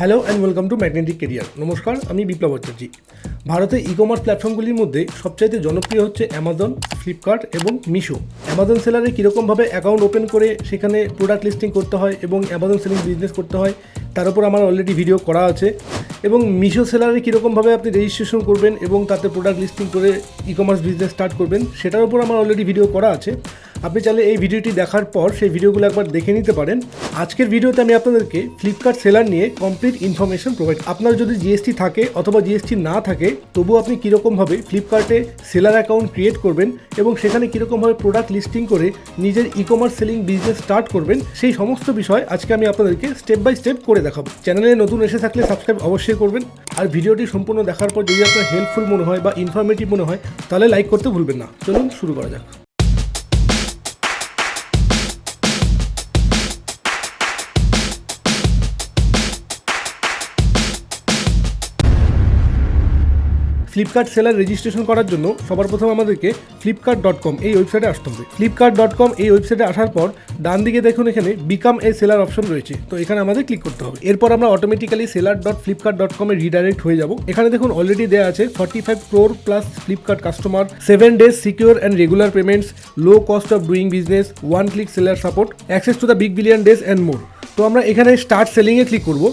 Hello and welcome to magnetic career. নমস্কার, আমি বিপ্লব আচার্যী। ভারতে ই কমার্স প্ল্যাটফর্মগুলির মধ্যে সবচাইতে জনপ্রিয় হচ্ছে অ্যামাজন, ফ্লিপকার্ট এবং মিশো। অ্যামাজন সেলারে কীরকমভাবে অ্যাকাউন্ট ওপেন করে সেখানে প্রোডাক্ট লিস্টিং করতে হয় এবং অ্যামাজন সেলিং বিজনেস করতে হয় তার উপর আমার অলরেডি ভিডিও করা আছে। এবং মিশো সেলারে কীরকমভাবে আপনি রেজিস্ট্রেশন করবেন এবং তাতে প্রোডাক্ট লিস্টিং করে ই কমার্স বিজনেস স্টার্ট করবেন সেটার উপর আমার অলরেডি ভিডিও করা আছে। আপনি চাইলে এই ভিডিওটি দেখার পর সেই ভিডিওগুলো একবার দেখে নিতে পারেন। আজকের ভিডিওতে আমি আপনাদেরকে ফ্লিপকার্ট সেলার নিয়ে কমপ্লিট ইনফরমেশন প্রোভাইড। আপনার যদি জিএসটি থাকে অথবা জিএসটি না থাকে তবুও আপনি কীরকমভাবে ফ্লিপকার্টে সেলার অ্যাকাউন্ট ক্রিয়েট করবেন এবং সেখানে কীরকমভাবে প্রোডাক্ট লিস্টিং করে নিজের e commerce selling business start করবেন সেই সমস্ত বিষয় আজকে আমি আপনাদেরকে স্টেপ বাই স্টেপ করে দেখাবো। চ্যানেলে নতুন এসে থাকলে সাবস্ক্রাইব অবশ্যই করবেন। আর ভিডিওটি সম্পূর্ণ দেখার পর যদি আপনার হেল্পফুল মনে হয় বা ইনফরমেটিভ মনে হয় তাহলে লাইক করতে ভুলবেন না। চলুন শুরু করা যাক। ফ্লিপকার্ট সেলার রেজিস্ট্রেশন করার জন্য সবার প্রথম আমাদেরকে flipkart.com এই ওয়েবসাইটে আসতে হবে। flipkart.com এই ওয়েবসাইটে আসার পর ডান দিকে দেখুন এখানে বিকাম এ সেলার অপশন রয়েছে, তো এখানে আমাদের ক্লিক করতে হবে। এরপর আমরা অটোমেটিক্যালি seller.flipkart.com এ রিডাইরেক্ট হয়ে যাব। এখানে দেখুন অলরেডি দেওয়া আছে 45 crore plus Flipkart customer, 7 days secure and regular payments, low cost of doing business, 1 click seller support, access to the big billion days and more. তো আমরা এখানে স্টার্ট সেলিংয়ে ক্লিক করব।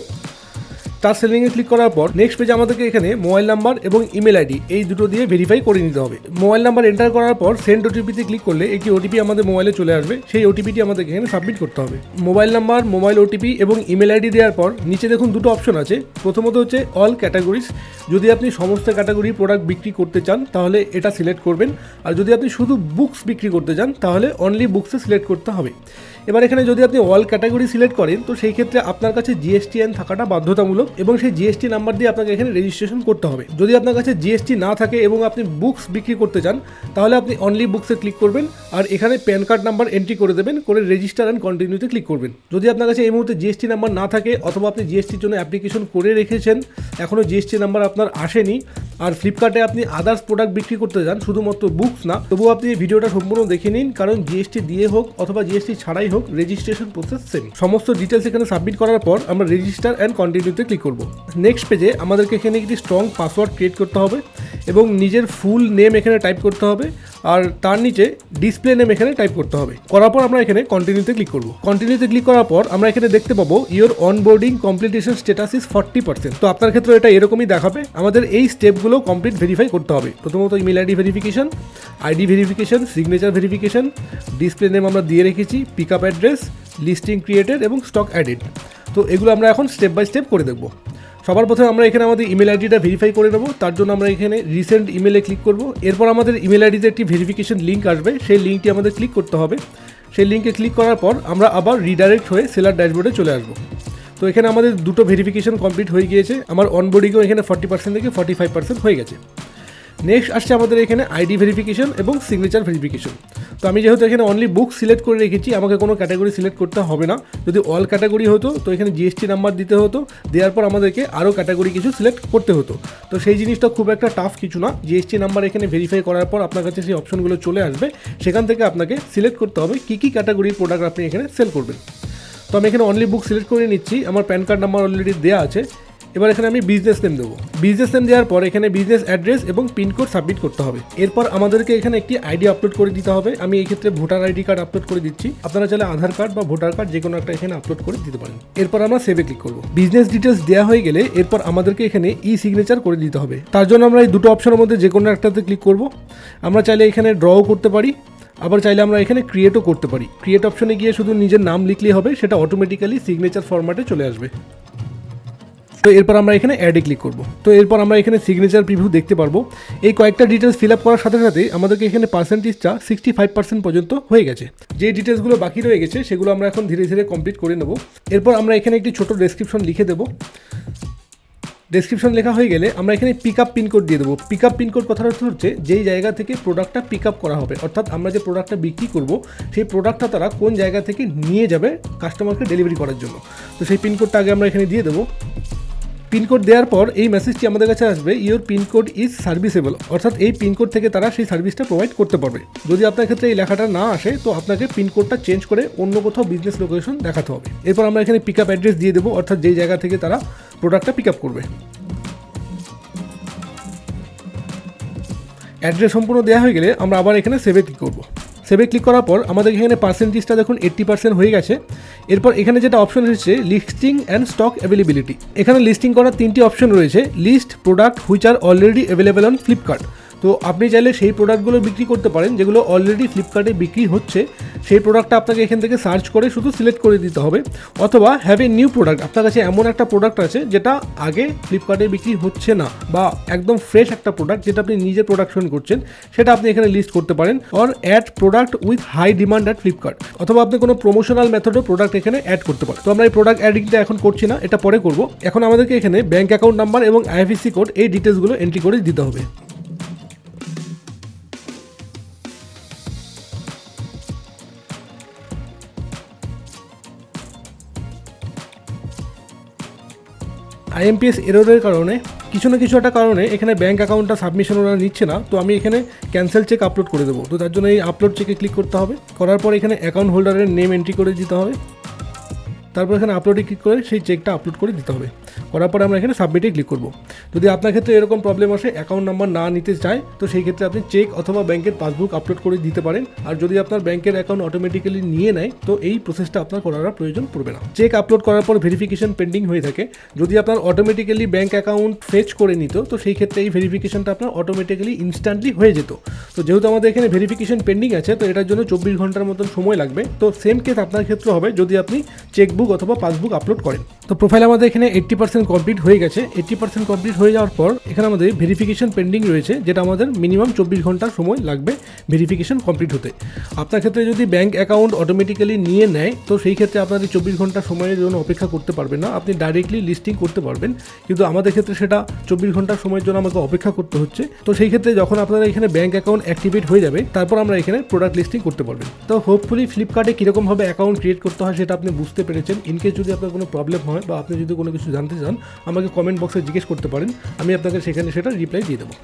স্টার্ট সেলিংয়ে ক্লিক করার পর নেক্সট পেজে আমাদেরকে এখানে মোবাইল নাম্বার এবং ইমেল আইডি এই দুটো দিয়ে ভেরিফাই করে নিতে হবে। মোবাইল নাম্বার এন্টার করার পর সেন্ড ওটিপিতে ক্লিক করলে একটি ওটিপি আমাদের মোবাইলে চলে আসবে। সেই ওটিপিটি আমাদেরকে এখানে সাবমিট করতে হবে। মোবাইল নাম্বার, মোবাইল ওটিপি এবং ইমেল আইডি দেওয়ার পর নিচে দেখুন দুটো অপশন আছে। প্রথমত হচ্ছে অল ক্যাটাগরিজ। যদি আপনি সমস্ত ক্যাটাগরির প্রোডাক্ট বিক্রি করতে চান তাহলে এটা সিলেক্ট করবেন, আর যদি আপনি শুধু বুকস বিক্রি করতে চান তাহলে অনলি বুকসে সিলেক্ট করতে হবে। এবার এখানে যদি আপনি অল ক্যাটাগরি সিলেক্ট করেন তো সেই ক্ষেত্রে আপনার কাছে জিএসটিএন থাকাটা বাধ্যতামূলক এবং সেই জিএসটি নাম্বার দিয়ে আপনাকে এখানে রেজিস্ট্রেশন করতে হবে। যদি আপনার কাছে জিএসটি না থাকে এবং আপনি বুকস বিক্রি করতে চান তাহলে আপনি অনলি বুকসে ক্লিক করবেন আর এখানে প্যান কার্ড নাম্বার এন্ট্রি করে দেবেন, করে রেজিস্টার অ্যান্ড কন্টিনিউতে ক্লিক করবেন। যদি আপনার কাছে এই মুহূর্তে জিএসটি নাম্বার না থাকে অথবা আপনি জিএসটির জন্য অ্যাপ্লিকেশন করে রেখেছেন, এখনও জিএসটি নাম্বার আপনার আসেনি আর ফ্লিপকার্টে আপনি আদার্স প্রোডাক্ট বিক্রি করতে চান শুধুমাত্র বুকস না, তবুও আপনি এই ভিডিওটা সম্পূর্ণ দেখে নিন, কারণ জিএসটি দিয়ে হোক অথবা জিএসটি ছাড়াই হোক রেজিস্ট্রেশন প্রসেস সেম। সমস্ত ডিটেলস এখানে সাবমিট করার পর আমরা রেজিস্টার অ্যান্ড কন্টিনিউতে ক্লিক করব। নেক্সট পেজে আমাদেরকে এখানে একটি স্ট্রং পাসওয়ার্ড ক্রিয়েট করতে হবে এবং নিজের ফুল নেম এখানে টাইপ করতে হবে আর তার নিচে ডিসপ্লে নেম এখানে টাইপ করতে হবে। করার পর আমরা এখানে কন্টিনিউতে ক্লিক করব। কন্টিনিউতে ক্লিক করার পর আমরা এখানে দেখতে পাবো your onboarding completion status is 40%। তো আপনার ক্ষেত্রে এটা এরকমই দেখাবে। আমাদের এই স্টেপগুলো কমপ্লিট ভেরিফাই করতে হবে। প্রথমত email ID verification, ID verification, signature verification, display name আমরা দিয়ে রেখেছি, pick up address, listing created এবং স্টক অ্যাডেড। তো এগুলো আমরা এখন স্টেপ বাই স্টেপ করে দেখব। সবার প্রথমে আমরা এখানে আমাদের ইমেল আইডিটা ভেরিফাই করে নেব। তার জন্য আমরা এখানে রিসেন্ট ইমেলে ক্লিক করব। এরপর আমাদের ইমেল আইডিতে একটি ভেরিফিকেশন লিঙ্ক আসবে, সেই লিঙ্কটি আমাদের ক্লিক করতে হবে। সেই লিঙ্কে ক্লিক করার পর আমরা আবার রিডাইরেক্ট হয়ে সেলার ড্যাশবোর্ডে চলে আসবো। তো এখানে আমাদের দুটো ভেরিফিকেশন কমপ্লিট হয়ে গিয়েছে। আমার অনবোর্ডিংও এখানে 40% থেকে 45% হয়ে গেছে। নেক্সট আসছে আমাদের এখানে আইডি ভেরিফিকেশন এবং সিগনেচার ভেরিফিকেশন। তো আমি যেহেতু এখানে অনলি বুক সিলেক্ট করে রেখেছি, আমাকে কোনো ক্যাটাগরি সিলেক্ট করতে হবে না। যদি অল ক্যাটাগরি হতো তো এখানে জিএসটি নাম্বার দিতে হতো, দেওয়ার পর আমাদেরকে আরও ক্যাটাগরি কিছু সিলেক্ট করতে হতো। তো সেই জিনিসটা খুব একটা টাফ কিছু না। জিএসটি নাম্বার এখানে ভেরিফাই করার পর আপনার কাছে সেই অপশনগুলো চলে আসবে, সেখান থেকে আপনাকে সিলেক্ট করতে হবে কী কী ক্যাটাগরির প্রোডাক্ট আপনি এখানে সেল করবেন। তো আমি এখানে অনলি বুক সিলেক্ট করে নিচ্ছি। আমার প্যান কার্ড নাম্বার অলরেডি দেওয়া আছে। এবার এখানে আমি বিজনেস নেম দেবো। বিজনেস নেম দেওয়ার পর এখানে বিজনেস অ্যাড্রেস এবং পিনকোড সাবমিট করতে হবে। এরপর আমাদেরকে এখানে একটি আইডি আপলোড করে দিতে হবে। আমি এই ক্ষেত্রে ভোটার আইডি কার্ড আপলোড করে দিচ্ছি। আপনারা চাইলে আধার কার্ড বা ভোটার কার্ড যে কোনো একটা এখানে আপলোড করে দিতে পারেন। এরপর আমরা সেভে ক্লিক করব। বিজনেস ডিটেলস দেওয়া হয়ে গেলে এরপর আমাদেরকে এখানে ই সিগনেচার করে দিতে হবে। তার জন্য আমরা এই দুটো অপশনের মধ্যে যে কোনো একটাতে ক্লিক করব। আমরা চাইলে এখানে ড্রও করতে পারি, আবার চাইলে আমরা এখানে ক্রিয়েটও করতে পারি। ক্রিয়েট অপশনে গিয়ে শুধু নিজের নাম লিখলেই হবে, সেটা অটোমেটিক্যালি সিগনেচার ফরম্যাটে চলে আসবে। তো এরপর আমরা এখানে অ্যাডে ক্লিক করব। তো এরপর আমরা এখানে সিগনেচার প্রিভিউ দেখতে পারবো। এই কয়েকটা ডিটেলস ফিল আপ করার সাথে সাথে আমাদেরকে এখানে পার্সেন্টেজটা 65% পর্যন্ত হয়ে গেছে। যে ডিটেলসগুলো বাকি রয়ে গেছে সেগুলো আমরা এখন ধীরে ধীরে কমপ্লিট করে নেব। এরপর আমরা এখানে একটি ছোট ডেসক্রিপশন লিখে দেবো। ডেসক্রিপশন লেখা হয়ে গেলে আমরা এখানে পিক আপ পিনকোড দিয়ে দেবো। পিক আপ পিনকোড কথার অর্থ হচ্ছে যেই জায়গা থেকে প্রোডাক্টটা পিক আপ করা হবে, অর্থাৎ আমরা যে প্রোডাক্টটা বিক্রি করব সেই প্রোডাক্টটা তারা কোন জায়গা থেকে নিয়ে যাবে কাস্টমারকে ডেলিভারি করার জন্য। তো সেই পিনকোডটা আগে আমরা এখানে দিয়ে দেবো। পিনকোড দেওয়ার পর এই মেসেজটি আমাদের কাছে আসবে, ইওর পিনকোড ইজ সার্ভিসেবল, অর্থাৎ এই পিনকোড থেকে তারা সেই সার্ভিসটা প্রোভাইড করতে পারবে। যদি আপনার ক্ষেত্রে এই লেখাটা না আসে তো আপনাকে পিনকোডটা চেঞ্জ করে অন্য কোথাও বিজনেস লোকেশন দেখাতে হবে। এরপর আমরা এখানে পিক আপ অ্যাড্রেস দিয়ে দেবো, অর্থাৎ যেই জায়গা থেকে তারা প্রোডাক্টটা পিক আপ করবে। অ্যাড্রেস সম্পূর্ণ দেওয়া হয়ে গেলে আমরা আবার এখানে সেভে ক্লিক করব। সেভে ক্লিক করার পর আমাদের এখানে পার্সেন্টেজটা দেখুন 80% হয়ে গেছে। এরপর এখানে যেটা অপশন রয়েছে লিস্টিং অ্যান্ড স্টক অ্যাভেলেবিলিটি, এখানে লিস্টিং করার 3টি অপশন রয়েছে, list product which are already available on Flipkart. তো আপনি চাইলে সেই প্রোডাক্টগুলো বিক্রি করতে পারেন যেগুলো অলরেডি ফ্লিপকার্টে বিক্রি হচ্ছে, সেই প্রোডাক্টটা আপনাকে এখান থেকে সার্চ করে শুধু সিলেক্ট করে দিতে হবে। অথবা হ্যাভ এ নিউ প্রোডাক্ট, আপনার কাছে এমন একটা প্রোডাক্ট আছে যেটা আগে ফ্লিপকার্টে বিক্রি হচ্ছে না, বা একদম ফ্রেশ একটা প্রোডাক্ট যেটা আপনি নিজে প্রোডাকশন করছেন, সেটা আপনি এখানে লিস্ট করতে পারেন। Or add product with high demand at Flipkart, অথবা আপনি কোনো প্রমোশনাল মেথডও প্রোডাক্ট এখানে অ্যাড করতে পারেন। তো আমরা এই প্রোডাক্ট অ্যাডিংটা এখন করছি না, এটা পরে করব। এখন আমাদেরকে এখানে ব্যাঙ্ক অ্যাকাউন্ট নাম্বার এবং আইএফএসসি কোড এই ডিটেলসগুলো এন্ট্রি করে দিতে হবে। আইএমপিএস এররের কারণে কিছু না কিছু একটা কারণে এখানে ব্যাঙ্ক অ্যাকাউন্টটা সাবমিশন ওরা নিচ্ছে না, তো আমি এখানে ক্যান্সেল চেক আপলোড করে দেবো। তো তার জন্য এই আপলোড চেকে ক্লিক করতে হবে, করার পর এখানে অ্যাকাউন্ট হোল্ডারের নেম এন্ট্রি করে দিতে হবে, তারপর এখানে আপলোডে ক্লিক করে সেই চেকটা আপলোড করে দিতে হবে। করার পরে আমরা এখানে সাবমিটে ক্লিক করব। যদি আপনার ক্ষেত্রে এরকম প্রবলেম আসে, অ্যাকাউন্ট নাম্বার না নিতে চায়, তো সেই ক্ষেত্রে আপনি চেক অথবা ব্যাংকের পাসবুক আপলোড করে দিতে পারেন। আর যদি আপনার ব্যাংকের অ্যাকাউন্ট অটোমেটিক্যালি নিয়ে নেয় তো এই প্রসেসটা আপনার করার প্রয়োজন পড়বে না। চেক আপলোড করার পর ভেরিফিকেশন পেন্ডিং হয়ে থাকে, যদি আপনার অটোমেটিক্যালি ব্যাংক অ্যাকাউন্ট ফেচ করে নিত তো সেই ক্ষেত্রে এই ভেরিফিকেশনটা আপনার অটোমেটিক্যালি ইনস্ট্যান্টলি হয়ে যেত। তো যেহেতু আমাদের এখানে ভেরিফিকেশন পেন্ডিং আছে তো এটার জন্য 24 ঘন্টার মতন সময় লাগবে। তো সেম কেস আপনার ক্ষেত্রে হবে যদি আপনি চেকবুক অথবা পাসবুক আপলোড করেন। তো প্রোফাইল আমাদের এখানে 80% কমপ্লিট হয়ে গেছে। 80% কমপ্লিট হয়ে যাওয়ার পর এখানে আমাদের ভেরিফিকেশন পেন্ডিং রয়েছে, যেটা আমাদের মিনিমাম 24 ঘন্টার সময় লাগবে ভেরিফিকেশন কমপ্লিট হতে। আপনার ক্ষেত্রে যদি ব্যাংক অ্যাকাউন্ট অটোমেটিক্যালি নিয়ে নেয় তো সেই ক্ষেত্রে আপনাদের 24 ঘন্টা সময়ের জন্য অপেক্ষা করতে পারবেন না, আপনি ডাইরেক্টলি লিস্টিং করতে পারবেন। কিন্তু আমাদের ক্ষেত্রে সেটা 24 ঘন্টার সময়ের জন্য আমাকে অপেক্ষা করতে হচ্ছে। তো সেই ক্ষেত্রে যখন আপনারা এখানে ব্যাংক অ্যাকাউন্ট অ্যাক্টিভেট হয়ে যাবে তারপর আমরা এখানে প্রোডাক্ট লিস্টিং করতে পারবেন। তো হোপফুলি ফ্লিপকার্টে কীরকমভাবে অ্যাকাউন্ট ক্রিয়েট করতে হয় সেটা আপনি বুঝতে পেরেছেন। ইনকেস যদি আপনার কোনো প্রবলেম হয় বা আপনি যদি কোনো কিছু জানতে চান আমাকে কমেন্ট বক্সে জিজ্ঞেস করতে পারেন, আমি আপনাকে সেখানে সেটা রিপ্লাই দিয়ে দেবো।